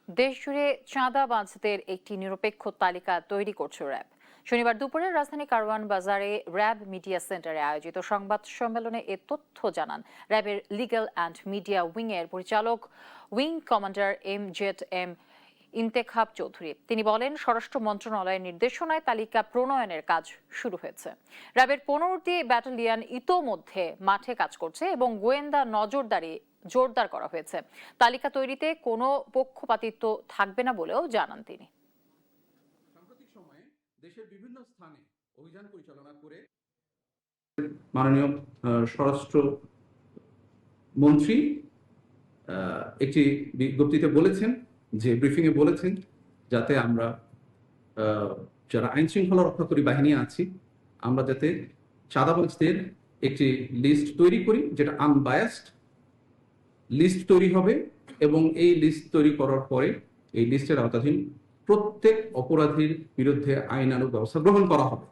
দেশজুড়ে চাঁদাবাজদের একটি নিরপেক্ষ তালিকা তৈরি করছে র্যাব। শনিবার দুপুরে রাজধানী কারওয়ান বাজারে র্যাব মিডিয়া সেন্টারে আয়োজিত সংবাদ সম্মেলনে এ তথ্য জানান র্যাবের লিগ্যাল অ্যান্ড মিডিয়া উইং এর পরিচালক wing commander M Intekhab Chowdhury. তিনি বলেন, স্বরাষ্ট্র মন্ত্রণালয়ের নির্দেশনায় তালিকা প্রণয়নের কাজ শুরু হয়েছে। র্যাবের 15টি ব্যাটালিয়ন ইতোমধ্যে মাঠে কাজ করছে এবং গোয়েন্দা নজরদারি জোরদার করা হয়েছে। তালিকা তৈরিতে কোনো পক্ষপাতিত্ব থাকবে না বলেও জানান তিনি। সাম্প্রতিক সময়ে দেশের বিভিন্ন স্থানে অভিযান পরিচালনা করে মাননীয় স্বরাষ্ট্র মন্ত্রী একটি বিজ্ঞপ্তিতে বলেছেন, যে ব্রিফিং এ বলেছেন, যাতে আমরা যারা আইন শৃঙ্খলা রক্ষাকারী বাহিনী আছি, আমরা যাতে চাঁদাবাজদের একটি লিস্ট তৈরি করি, যেটা আনবায়াসড লিস্ট তৈরি হবে, এবং এই লিস্ট তৈরি করার পরে এই লিস্টের আওতাধীন প্রত্যেক অপরাধীর বিরুদ্ধে আইনানুগ ব্যবস্থা গ্রহণ করা হবে।